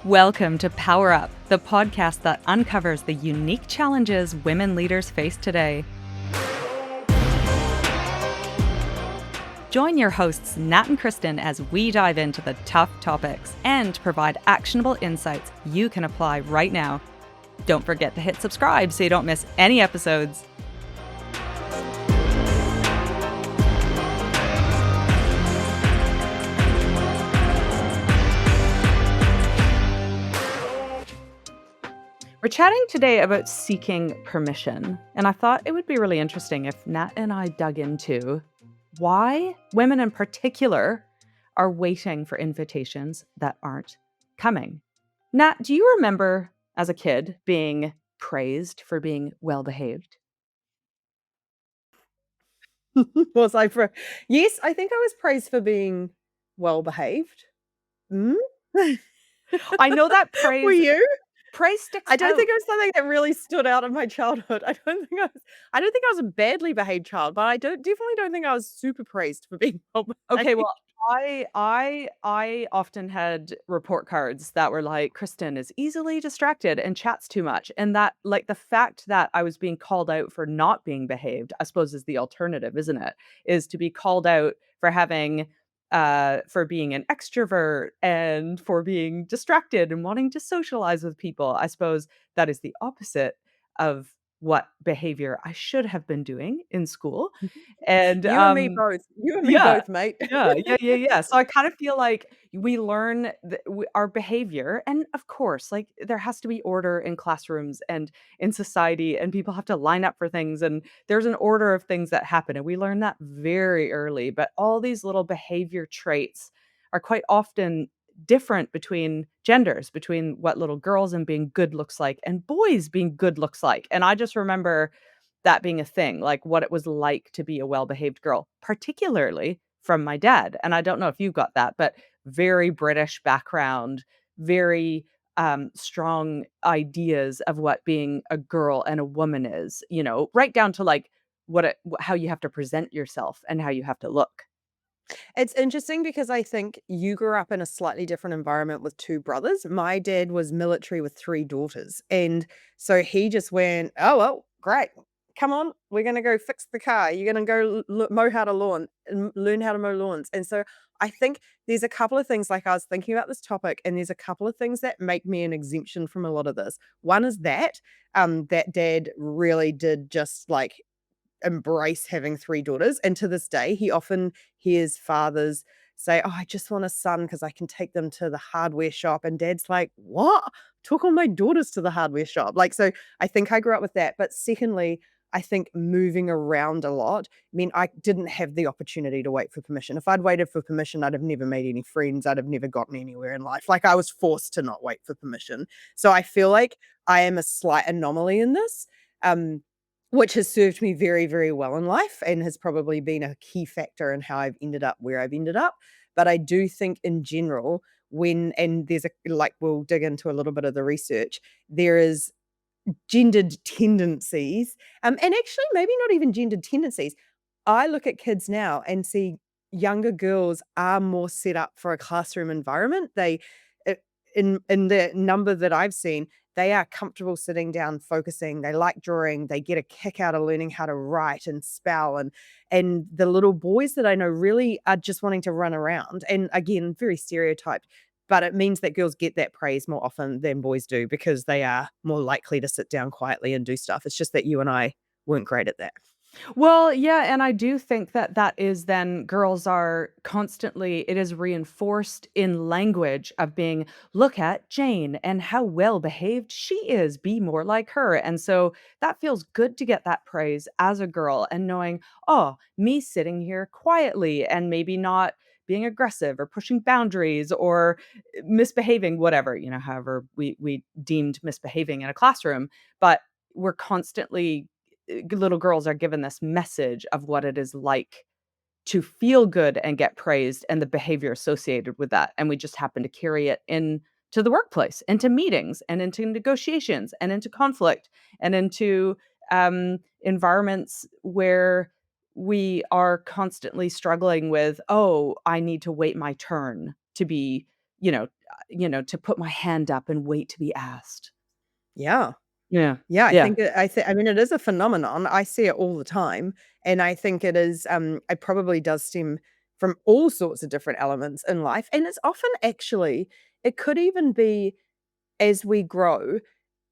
Welcome to Power Up, the podcast that uncovers the unique challenges women leaders face today. Join your hosts, Nat and Kristen, as we dive into the tough topics and provide actionable insights you can apply right now. Don't forget to hit subscribe so you don't miss any episodes. We're chatting today about seeking permission, and I thought it would be really interesting if Nat and I dug into why women in particular are waiting for invitations that aren't coming. Nat, do you remember as a kid being praised for being well behaved? Was I pra Yes, I think I was praised for being well behaved. Mm? I know that Were you? praise sticks I don't out. think it was something that really stood out in my childhood. I don't think I was a badly behaved child, but I definitely don't think I was super praised for being well Okay, behaved. well, I often had report cards that were like, "Kristen is easily distracted and chats too much." And that like the fact that I was being called out for not being behaved, I suppose is the alternative, isn't it? Is to be called out for having for being an extrovert and for being distracted and wanting to socialize with people. I suppose that is the opposite of what behavior I should have been doing in school. And You and me both. You and me yeah. both, mate. Yeah. So I kind of feel like we learn our behavior, and of course, like there has to be order in classrooms and in society, and people have to line up for things, and there's an order of things that happen, and we learn that very early. But all these little behavior traits are quite often different between genders, between what little girls and being good looks like, and boys being good looks like. And I just remember that being a thing, like what it was like to be a well-behaved girl, particularly from my dad. And I don't know if you got that, but very British background, very strong ideas of what being a girl and a woman is, right down to like how you have to present yourself and how you have to look. It's interesting because I think you grew up in a slightly different environment with 2 brothers. My dad was military with 3 daughters, and so he just went, "Oh, well, great. Come on, we're gonna go fix the car. You're gonna go mow how to lawn and learn how to mow lawns." And so I think there's a couple of things, like, I was thinking about this topic, and there's a couple of things that make me an exemption from a lot of this. One is that dad really did just, like, embrace having 3 daughters, and to this day, he often hears fathers say, "Oh, I just want a son because I can take them to the hardware shop," and dad's like, "What? Took all my daughters to the hardware shop." Like, so I think I grew up with that, but secondly, I think moving around a lot mean I didn't have the opportunity to wait for permission. If I'd waited for permission, I'd have never made any friends, I'd have never gotten anywhere in life. Like, I was forced to not wait for permission. So I feel like I am a slight anomaly in this. Um, which has served me very, very well in life and has probably been a key factor in how I've ended up where I've ended up. But I do think in general, and there's we'll dig into a little bit of the research, there is gendered tendencies, and actually maybe not even gendered tendencies. I look at kids now and see younger girls are more set up for a classroom environment. I in the number that I've seen, they are comfortable sitting down, focusing, they like drawing, they get a kick out of learning how to write and spell, and the little boys that I know really are just wanting to run around, and again, very stereotyped, but it means that girls get that praise more often than boys do because they are more likely to sit down quietly and do stuff. It's just that you and I weren't great at that. Well, yeah, and I do think that that is then girls are constantly it is reinforced in language of being, "Look at Jane and how well behaved she is, be more like her." And so that feels good to get that praise as a girl and knowing, "Oh, me sitting here quietly and maybe not being aggressive or pushing boundaries or misbehaving, whatever, however we deemed misbehaving in a classroom." But we're constantly little girls are given this message of what it is like to feel good and get praised and the behavior associated with that. And we just happen to carry it into the workplace, into meetings, and into negotiations, and into conflict, and into environments where we are constantly struggling with, oh, I need to wait my turn to be, to put my hand up and wait to be asked. Yeah. Yeah. Yeah, Yeah. I mean, it is a phenomenon. I see it all the time, and I think it is, it probably does stem from all sorts of different elements in life, and it's often actually it could even be as we grow,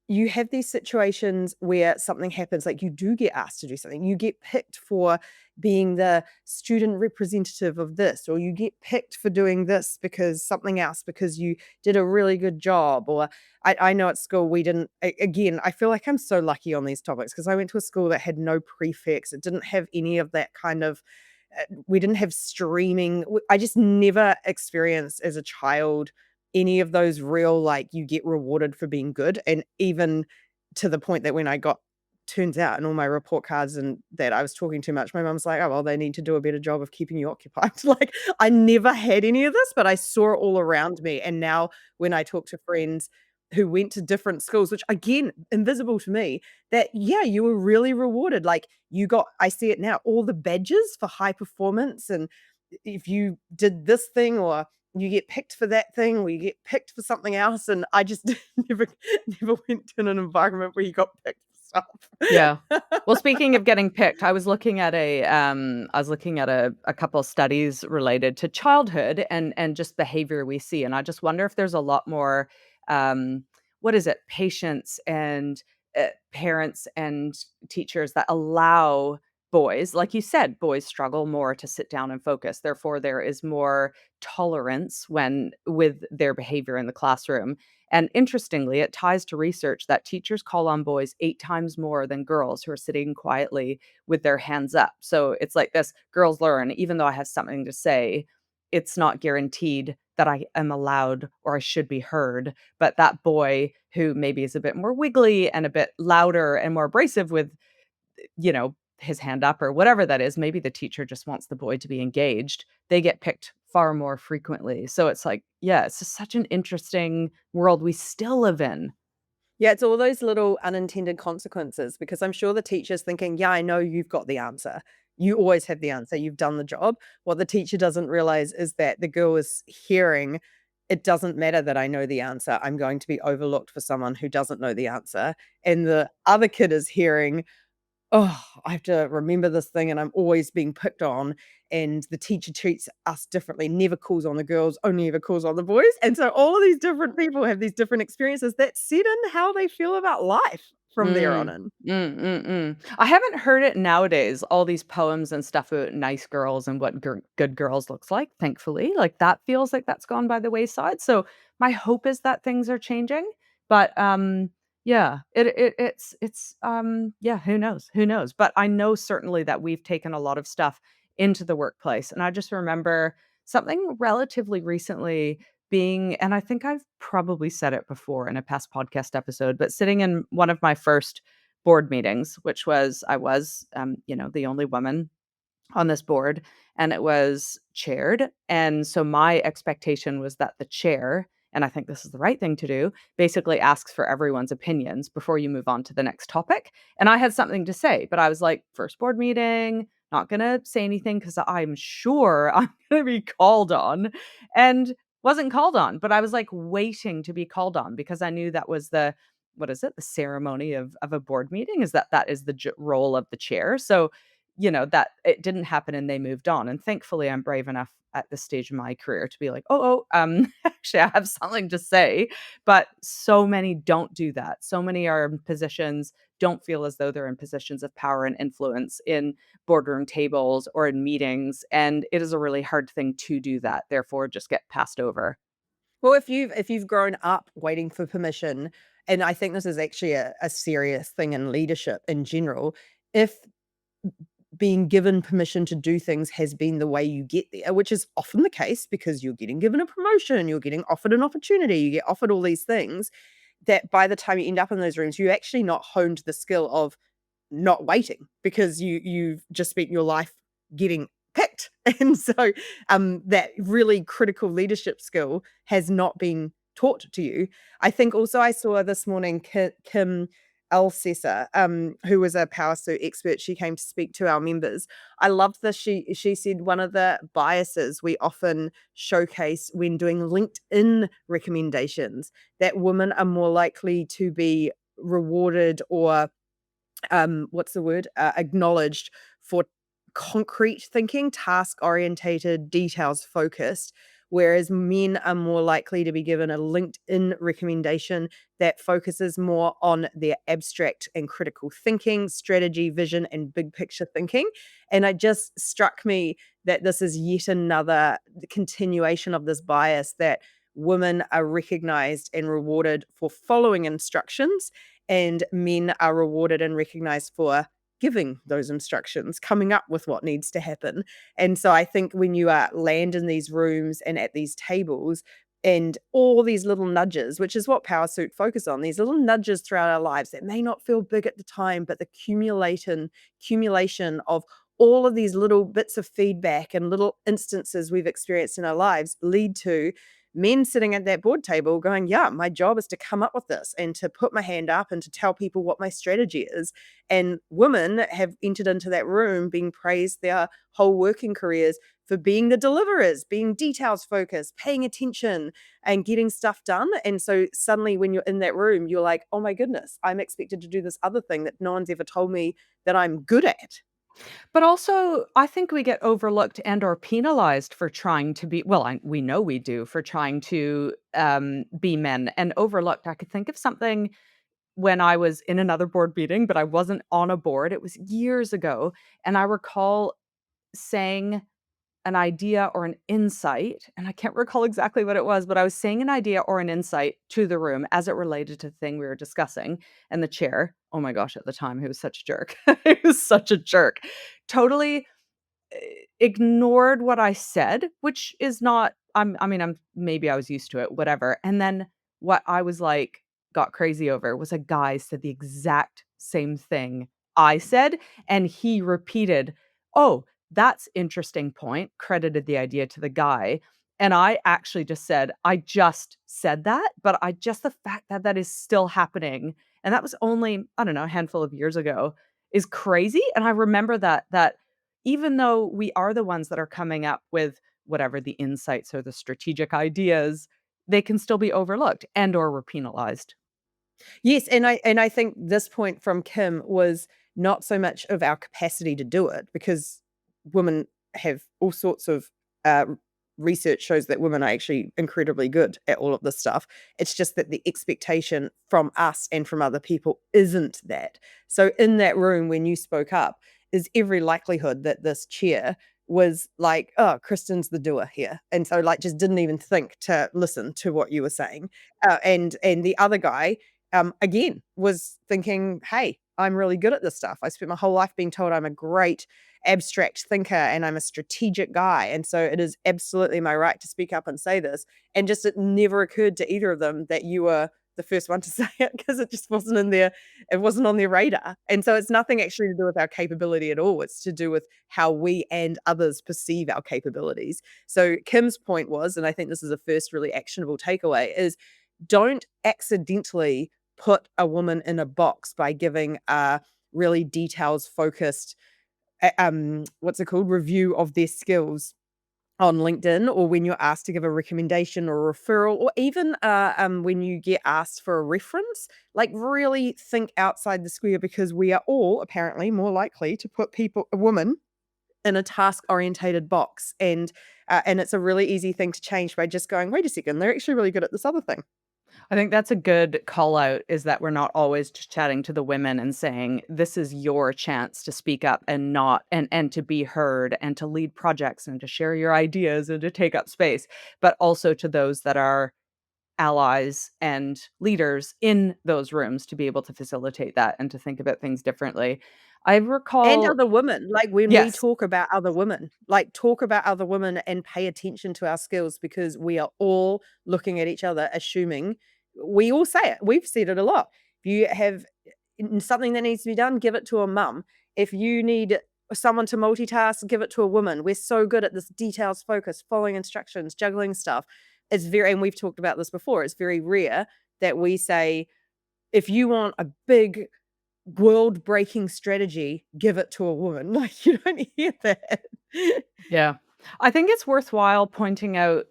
you have these situations where something happens, like you do get asked to do something. You get picked for being the student representative of this, or you get picked for doing this because something else, because you did a really good job. Or I know at school we didn't, again, I feel like I'm so lucky on these topics because I went to a school that had no prefix. It didn't have any of that kind of, we didn't have streaming. I just never experienced as a child any of those real, like, you get rewarded for being good, and even to the point that when I got turns out in all my report cards and that I was talking too much, my mum's like, "Oh, well, they need to do a better job of keeping you occupied." Like, I never had any of this, but I saw it all around me, and now when I talk to friends who went to different schools, which again, invisible to me, that, yeah, you were really rewarded, like, you got I see it now, all the badges for high performance, and if you did this thing or you get picked for that thing or you get picked for something else, and I just never never went to an environment where you got picked for Yeah. stuff. Well, speaking of getting picked, I was looking at a couple studies related to childhood and just behavior we see, and I just wonder if there's a lot more, um, what is it, patients and, parents and teachers that allow boys, like you said, boys struggle more to sit down and focus, therefore, there is more tolerance when with their behavior in the classroom, and interestingly, it ties to research that teachers call on boys 8 times more than girls who are sitting quietly with their hands up. So it's like this, girls learn, even though I have something to say, it's not guaranteed that I am allowed or I should be heard. But that boy who maybe is a bit more wiggly and a bit louder and more abrasive with, his hand up or whatever that is, maybe the teacher just wants the boy to be engaged. They get picked far more frequently. So it's like, yeah, it's just such an interesting world we still live in. Yeah, it's all those little unintended consequences because I'm sure the teacher's thinking, "Yeah, I know you've got the answer. You always have the answer. You've done the job." What the teacher doesn't realize is that the girl is hearing, "It doesn't matter that I know the answer. I'm going to be overlooked for someone who doesn't know the answer." And the other kid is hearing, "Oh, I have to remember this thing and I'm always being picked on, and the teacher treats us differently, never calls on the girls, only ever calls on the boys." And so all of these different people have these different experiences that set in how they feel about life from there on Mm. in. I haven't heard it nowadays, all these poems and stuff about nice girls and what good girls looks like, thankfully, like, that feels like that's gone by the wayside, so my hope is that things are changing, but, yeah, yeah, who knows, but I know certainly that we've taken a lot of stuff into the workplace, and I just remember something relatively recently being, and I think I've probably said it before in a past podcast episode, but sitting in one of my first board meetings, which was I was, the only woman on this board, and it was chaired, and so my expectation was that the chair, and I think this is the right thing to do, basically asks for everyone's opinions before you move on to the next topic, and I had something to say, but I was like, "First board meeting, not gonna say anything because 'cause I'm sure I'm gonna be called on," and wasn't called on, but I was, like, waiting to be called on because I knew that was the what is it? The ceremony of a board meeting, is that is the role of the chair, so that it didn't happen and they moved on, and thankfully, I'm brave enough at this stage in my career to be like, actually, I have something to say," but so many don't do that. So many are in positions, don't feel as though they're in positions of power and influence in boardroom tables or in meetings, and it is a really hard thing to do that, therefore, just get passed over. Well, if you've grown up waiting for permission, and I think this is actually a serious thing in leadership in general, if being given permission to do things has been the way you get there, which is often the case because you're getting given a promotion, you're getting offered an opportunity, you get offered all these things, that by the time you end up in those rooms, you actually not honed the skill of not waiting because you've just spent your life getting picked. And so that really critical leadership skill has not been taught to you. I think also I saw this morning Kim Alcessa, who was a power suit expert. She came to speak to our members. I loved this. She said one of the biases we often showcase when doing LinkedIn recommendations, that women are more likely to be rewarded or what's the word? Acknowledged for concrete thinking, task orientated, details focused, whereas men are more likely to be given a LinkedIn recommendation that focuses more on their abstract and critical thinking, strategy, vision, and big picture thinking. And it just struck me that this is yet another continuation of this bias that women are recognized and rewarded for following instructions, and men are rewarded and recognized for giving those instructions, coming up with what needs to happen. And so I think when you land in these rooms and at these tables, and all these little nudges, which is what Power Suit focus on, these little nudges throughout our lives that may not feel big at the time, but the accumulation of all of these little bits of feedback and little instances we've experienced in our lives lead to men sitting at that board table going, yeah, my job is to come up with this and to put my hand up and to tell people what my strategy is. And women have entered into that room being praised their whole working careers for being the deliverers, being details focused, paying attention and getting stuff done. And so suddenly when you're in that room, you're like, oh my goodness, I'm expected to do this other thing that no one's ever told me that I'm good at. But also, I think we get overlooked and or penalized for trying to be well, we know we do for trying to be men and overlooked. I could think of something when I was in another board meeting, but I wasn't on a board. It was years ago, and I recall saying an idea or an insight, and I can't recall exactly what it was, but I was saying an idea or an insight to the room as it related to the thing we were discussing, and the chair, oh my gosh, at the time, he was such a jerk. He was such a jerk. Totally ignored what I said, which is not I mean, I'm maybe I was used to it, whatever, and then what I was, like, got crazy over was a guy said the exact same thing I said, and he repeated, "Oh, that's interesting point," credited the idea to the guy, and I actually just said, "I just said that," but I just the fact that that is still happening, and that was only, I don't know, a handful of years ago, is crazy, and I remember that even though we are the ones that are coming up with whatever the insights or the strategic ideas, they can still be overlooked and or were penalized. Yes, and I think this point from Kim was not so much of our capacity to do it, because women have all sorts of research shows that women are actually incredibly good at all of this stuff. It's just that the expectation from us and from other people isn't that. So in that room when you spoke up, is every likelihood that this chair was like, oh, Kristen's the doer here. And so like just didn't even think to listen to what you were saying. And the other guy again, was thinking, hey, I'm really good at this stuff. I spent my whole life being told I'm a great abstract thinker and I'm a strategic guy. And so it is absolutely my right to speak up and say this. And just it never occurred to either of them that you were the first one to say it, because it just wasn't in their it wasn't on their radar. And so it's nothing actually to do with our capability at all. It's to do with how we and others perceive our capabilities. So Kim's point was, and I think this is the first really actionable takeaway, is don't accidentally put a woman in a box by giving a really details focused what's it called, review of their skills on LinkedIn, or when you're asked to give a recommendation or a referral, or even when you get asked for a reference. Like really think outside the square, because we are all apparently more likely to put a woman in a task orientated box, and it's a really easy thing to change by just going, wait a second, they're actually really good at this other thing. I think that's a good call out is that we're not always just chatting to the women and saying, "This is your chance to speak up and not and to be heard and to lead projects and to share your ideas and to take up space," but also to those that are allies and leaders in those rooms to be able to facilitate that and to think about things differently. I And recall other women, like, when we yes. talk about other women, like, talk about other women and pay attention to our skills, because we are all looking at each other assuming we all say it. We've said it a lot. If you have something that needs to be done, give it to a mum. If you need someone to multitask, give it to a woman. We're so good at this details focus, following instructions, juggling stuff. It's very, and we've talked about this before, it's very rare that we say, if you want a big world breaking strategy, give it to a woman. Like, you don't hear that. Yeah. I think it's worthwhile pointing out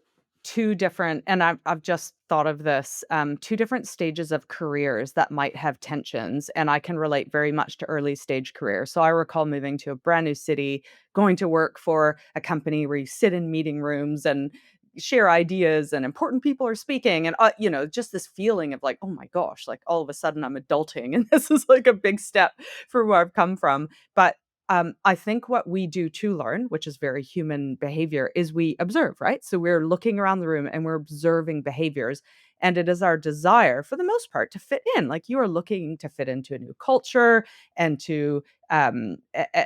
2 different and I've just thought of this, 2 different stages of careers that might have tensions, and I can relate very much to early stage career. So I recall moving to a brand new city, going to work for a company where you sit in meeting rooms and share ideas and important people are speaking and, just this feeling of like, "Oh my gosh," like all of a sudden I'm adulting and this is like a big step for where I've come from. But I think what we do to learn, which is very human behavior, is we observe, right? So we're looking around the room and we're observing behaviors. And it is our desire, for the most part, to fit in. Like you are looking to fit into a new culture and to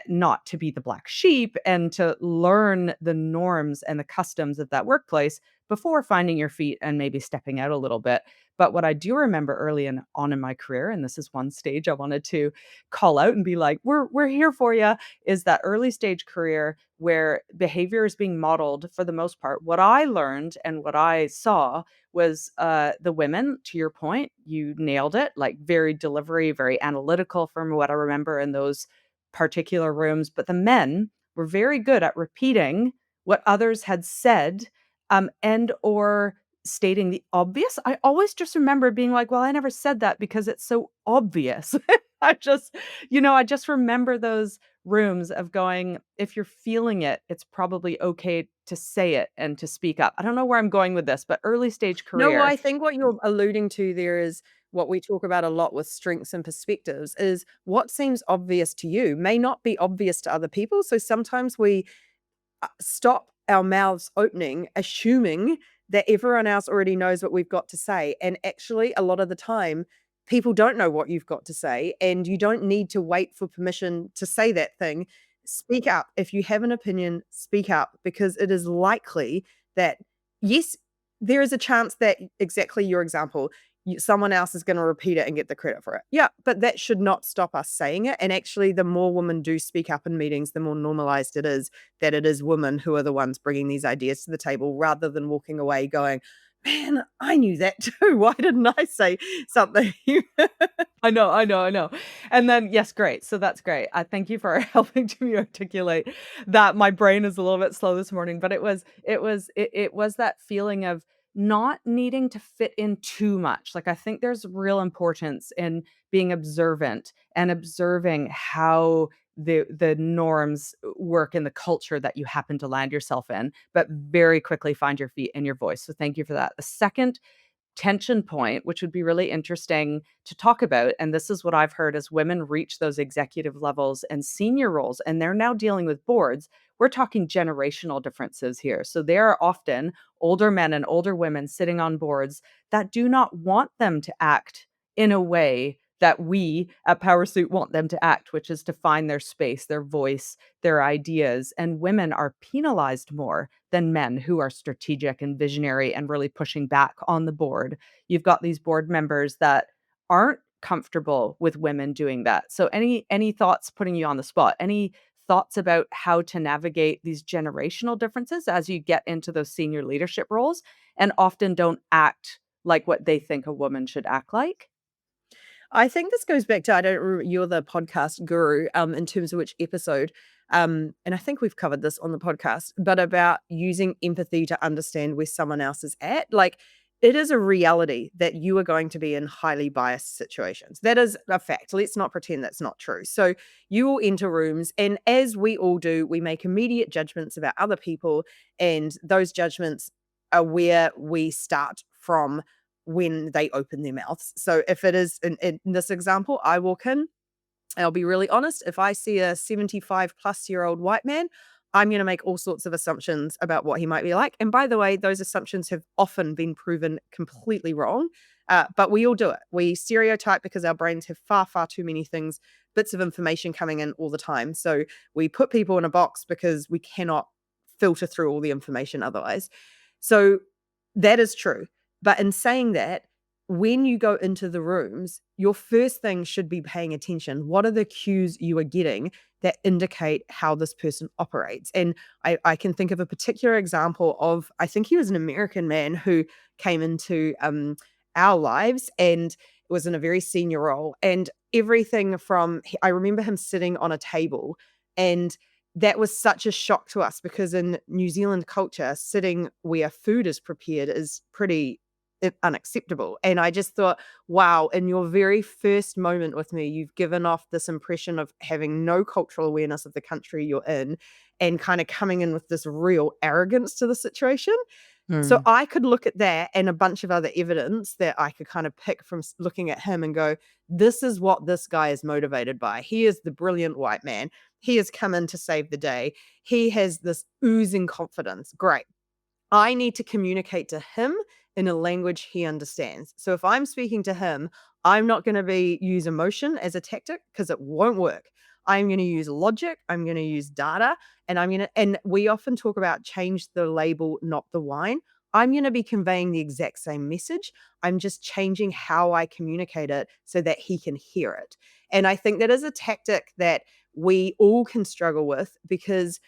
not to be the black sheep and to learn the norms and the customs of that workplace before finding your feet and maybe stepping out a little bit. But what I do remember early on in my career, and this is one stage I wanted to call out and be like, we're here for you, is that early stage career where behavior is being modeled for the most part. What I learned and what I saw was the women, to your point, you nailed it, like very delivery, very analytical from what I remember in those particular rooms. But the men were very good at repeating what others had said and or stating the obvious. I always just remember being like, well, I never said that because it's so obvious. I just, I just remember those rooms of going, if you're feeling it, it's probably okay to say it and to speak up. I don't know where I'm going with this, but early stage No, well, career. I think what you're alluding to there is what we talk about a lot with strengths and perspectives is what seems obvious to you may not be obvious to other people. So sometimes we stop our mouths opening, assuming that everyone else already knows what we've got to say. And actually, a lot of the time, people don't know what you've got to say, and you don't need to wait for permission to say that thing. Speak up. If you have an opinion, speak up because it is likely that, yes, there is a chance that exactly your example, someone else is going to repeat it and get the credit for it. Yeah, but that should not stop us saying it. And actually, the more women do speak up in meetings, the more normalized it is that it is women who are the ones bringing these ideas to the table rather than walking away going, man, I knew that too. Why didn't I say something? I know. And then yes, great. So that's great. I thank you for helping to me articulate that. My brain is a little bit slow this morning, but it was that feeling of not needing to fit in too much. Like I think there's real importance in being observant and observing how the norms work in the culture that you happen to land yourself in, but very quickly find your feet and your voice. So thank you for that. The second tension point, which would be really interesting to talk about. And this is what I've heard as women reach those executive levels and senior roles, and they're now dealing with boards. We're talking generational differences here. So there are often older men and older women sitting on boards that do not want them to act in a way that we at PowerSuit want them to act, which is to find their space, their voice, their ideas. And women are penalized more than men who are strategic and visionary and really pushing back on the board. You've got these board members that aren't comfortable with women doing that. So any thoughts, putting you on the spot? Any thoughts about how to navigate these generational differences as you get into those senior leadership roles and often don't act like what they think a woman should act like? I think this goes back to I don't remember, you're the podcast guru, in terms of which episode, and I think we've covered this on the podcast, but about using empathy to understand where someone else is at. Like, it is a reality that you are going to be in highly biased situations. That is a fact. Let's not pretend that's not true. So you will enter rooms, and as we all do, we make immediate judgments about other people, and those judgments are where we start from when they open their mouths. So if it is in this example, I walk in, I'll be really honest. If I see a 75-plus-year-old white man, I'm going to make all sorts of assumptions about what he might be like. And by the way, those assumptions have often been proven completely wrong. But we all do it. We stereotype because our brains have far, far too many things, bits of information coming in all the time. So we put people in a box because we cannot filter through all the information otherwise. So that is true. But in saying that, when you go into the rooms, your first thing should be paying attention. What are the cues you are getting that indicate how this person operates? And I can think of a particular example of, I think he was an American man who came into our lives, and was in a very senior role, and everything from I remember him sitting on a table, and that was such a shock to us because in New Zealand culture, sitting where food is prepared is pretty unacceptable. And I just thought, wow, in your very first moment with me, you've given off this impression of having no cultural awareness of the country you're in and kind of coming in with this real arrogance to the situation. So Mm. I could look at that and a bunch of other evidence that I could kind of pick from looking at him and go, this is what this guy is motivated by. He is the brilliant white man. He has come in to save the day. He has this oozing confidence. Great. I need to communicate to him in a language he understands. So if I'm speaking to him, I'm not going to be use emotion as a tactic because it won't work. I'm going to use logic, I'm going to use data, and we often talk about change the label, not the wine. I'm going to be conveying the exact same message. I'm just changing how I communicate it so that he can hear it. And I think that is a tactic that we all can struggle with because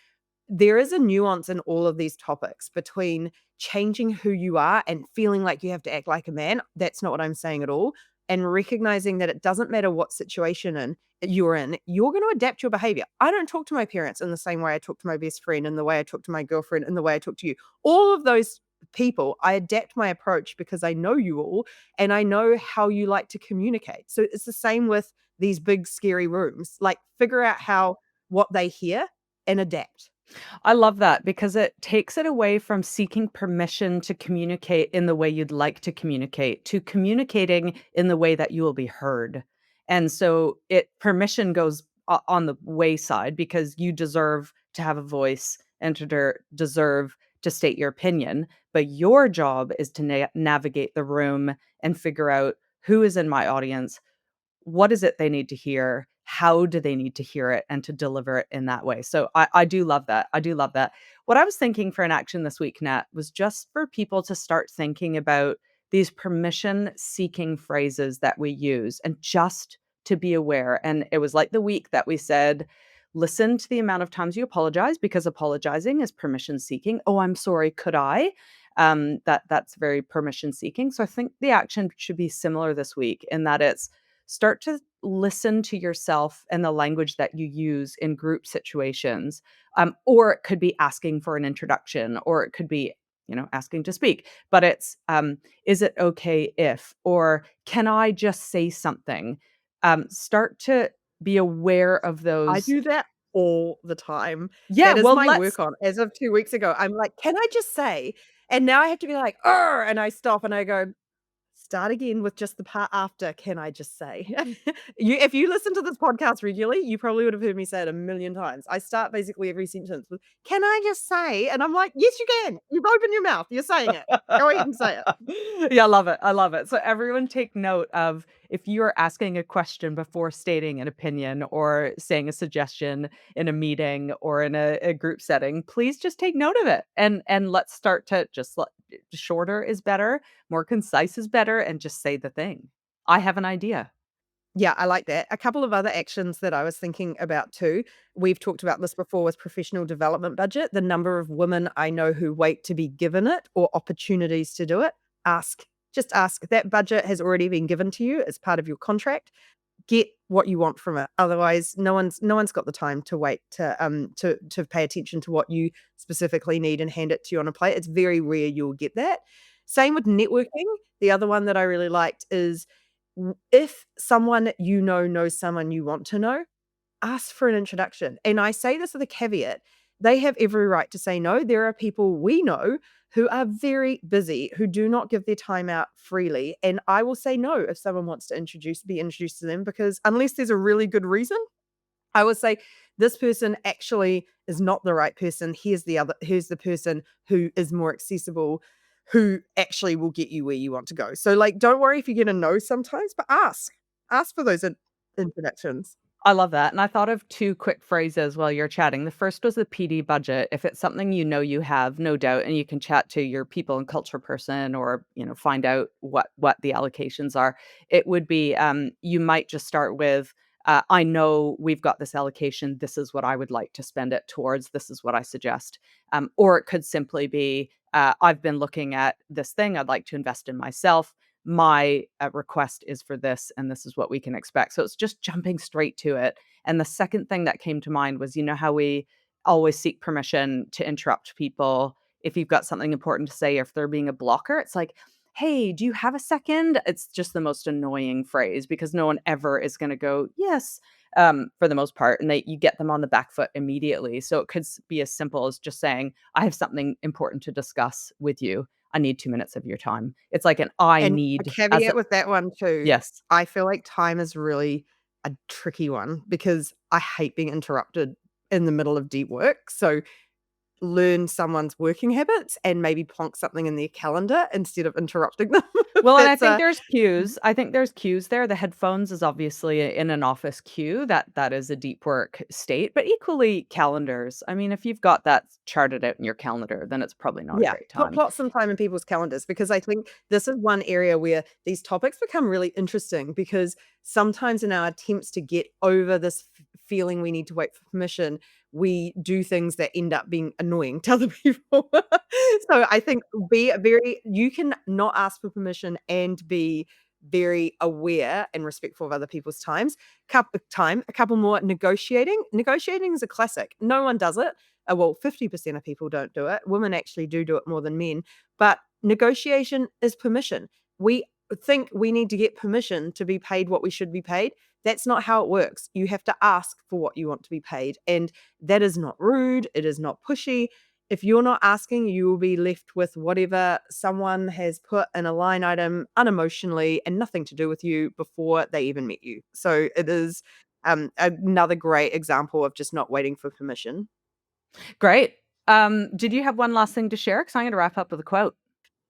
there is a nuance in all of these topics between changing who you are and feeling like you have to act like a man. That's not what I'm saying at all. And recognizing that it doesn't matter what situation you're in, you're going to adapt your behavior. I don't talk to my parents in the same way I talk to my best friend, in the way I talk to my girlfriend, in the way I talk to you. All of those people, I adapt my approach because I know you all and I know how you like to communicate. So it's the same with these big, scary rooms. Like, figure out what they hear and adapt. I love that because it takes it away from seeking permission to communicate in the way you'd like to communicate to communicating in the way that you will be heard. And so it permission goes on the wayside because you deserve to have a voice and to deserve to state your opinion. But your job is to navigate the room and figure out who is in my audience, what is it they need to hear? How do they need to hear it and to deliver it in that way? So I do love that. I do love that. What I was thinking for an action this week, Nat, was just for people to start thinking about these permission seeking phrases that we use and just to be aware. And it was like the week that we said, listen to the amount of times you apologize because apologizing is permission seeking. Oh, I'm sorry. Could I? That's very permission seeking. So I think the action should be similar this week in that it's start to listen to yourself and the language that you use in group situations. Or it could be asking for an introduction, or it could be, asking to speak. But it's, is it okay if, or can I just say something? Start to be aware of I those. do that all the time. Yeah, That is well, my let's work on. As of 2 weeks ago, I'm like, "Can I just say?" And now I have to be like, "Arr!" And I stop and I go, "Start again with just the part after, 'Can I just say?'" If you listen to this podcast regularly, you probably would have heard me say it a million times. I start basically every sentence with, "Can I just say?" And I'm like, "Yes, you can. You've opened your mouth. You're saying it. Go ahead and say it." Yeah, I love it. I love it. So everyone take note of if you are asking a question before stating an opinion or saying a suggestion in a meeting or in a group setting, please just take note of it. And let's start to just shorter is better, more concise is better, and just say the thing. I have an idea. Yeah, I like that. A couple of other actions that I was thinking about too. We've talked about this before with professional development budget. The number of women I know who wait to be given it or opportunities to do it. Ask. Just ask. That budget has already been given to you as part of your contract. Get what you want from it. Otherwise, no one's got the time to wait to pay attention to what you specifically need and hand it to you on a plate. It's very rare you'll get that. Same with networking. The other one that I really liked is if someone you know knows someone you want to know, ask for an introduction. And I say this with a caveat. They have every right to say no. There are people we know who are very busy, who do not give their time out freely. And I will say no if someone wants to be introduced to them because unless there's a really good reason, I would say this person actually is not the right person. Here's the person who is more accessible, who actually will get you where you want to go. So like don't worry if you get a no sometimes, but ask. Ask for those introductions. I love that, and I thought of 2 quick phrases while you're chatting. The first was the PD budget. If it's something you know you have, no doubt, and you can chat to your people and culture person or, find out what the allocations are. It would be, you might just start with, "I know we've got this allocation. This is what I would like to spend it towards. This is what I suggest." Or it could simply be, "I've been looking at this thing. I'd like to invest in myself. my request is for this, and this is what we can expect. So it's just jumping straight to it. And the second thing that came to mind was, you know, how we always seek permission to interrupt people if you've got something important to say, or if they're being a blocker. It's like, hey, do you have a second? It's just the most annoying phrase because no one ever is going to go, yes, for the most part. And you get them on the back foot immediately. So it could be as simple as just saying, I have something important to discuss with you. I need 2 minutes of your time. It's like an I And a need as a, caveat with that one too, yes. I feel like time is really a tricky one because I hate being interrupted in the middle of deep work. So learn someone's working habits and maybe plonk something in their calendar instead of interrupting them. Well, and I That's think a there's cues. I think there's cues there. The headphones is obviously in an office cue. That is a deep work state, but equally calendars. I mean, if you've got that charted out in your calendar, then it's probably not a yeah, great plot time. plot some time in people's calendars because I think this is one area where these topics become really interesting because sometimes in our attempts to get over this feeling we need to wait for permission, we do things that end up being annoying to other people. So I think be a very you can not ask for permission and be very aware and respectful of other people's a couple more negotiating. Negotiating is a classic. No one does it. Well, 50% of people don't do it. Women actually do it more than men. But negotiation is permission. We think we need to get permission to be paid what we should be paid. That's not how it works. You have to ask for what you want to be paid. And that is not rude. It is not pushy. If you're not asking, you will be left with whatever someone has put in a line item unemotionally and nothing to do with you before they even met you. So it is another great example of just not waiting for permission. Great. Did you have one last thing to share? Because I'm going to wrap up with a quote.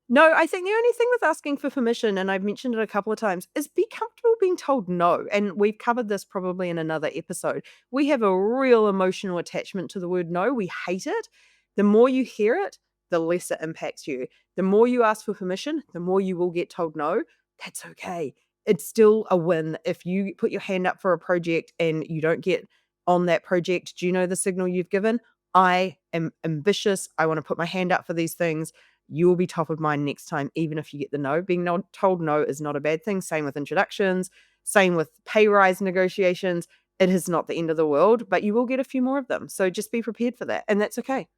No, I think the only thing with asking for permission, and I've mentioned it a couple of times, is be comfortable being told no. And we've covered this probably in another episode. We have a real emotional attachment to the word no. We hate it. The more you hear it, the less it impacts you. The more you ask for permission, the more you will get told no. That's okay. It's still a win. If you put your hand up for a project and you don't get on that project, do you know the signal you've given? I am ambitious. I want to put my hand up for these things. You will be top of mind next time, even if you get the no. Being told no is not a bad thing. Same with introductions, same with pay rise negotiations. It is not the end of the world, but you will get a few more of them. So just be prepared for that. And that's okay.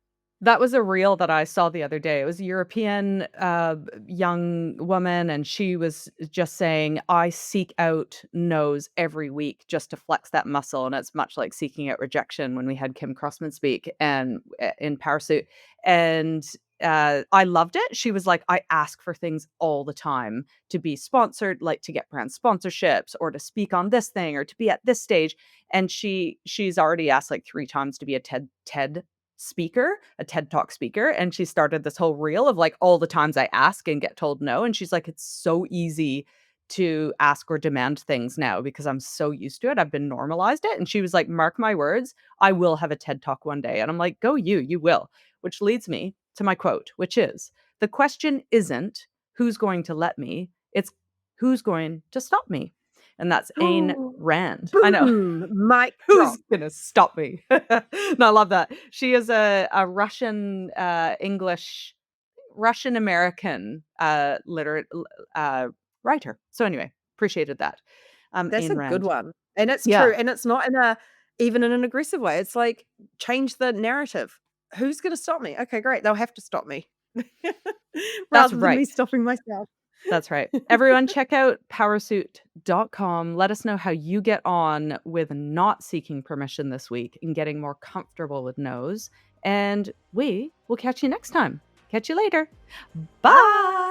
That was a reel that I saw the other day. It was a European, young woman, and she was just saying, "I seek out no's every week just to flex that muscle," and it's much like seeking out rejection when we had Kim Crossman speak and in Parasuit, and, I loved it. She was like, "I ask for things all the time to be sponsored, like to get brand sponsorships or to speak on this thing or to be at this stage," and she's already asked, like, 3 times to be a TED speaker, a TED Talk speaker, and she started this whole reel of, like, all the times I ask and get told no, and she's like, "It's so easy to ask or demand things now because I'm so used to it, I've been normalized it," and she was like, "Mark my words, I will have a TED Talk one day," and I'm like, "Go you, you will," which leads me to my quote, which is, "The question isn't who's going to let me, it's who's going to stop me," and that's Ayn Rand. I know. Boom. Mic Who's drop. gonna stop me? No, I love that. She is a Russian, English Russian American, literate writer. So anyway, appreciated that. That's a Ayn good Rand. one. And it's true. Yeah, And it's not in a even in an aggressive way. It's like change the narrative. Who's gonna stop me? Okay, great. They'll have to stop me. that's Rather than right. me stopping myself. That's right. Everyone check out powersuit.com. Let us know how you get on with not seeking permission this week and getting more comfortable with no's, and we will catch you next time. Catch you later. Bye. Bye.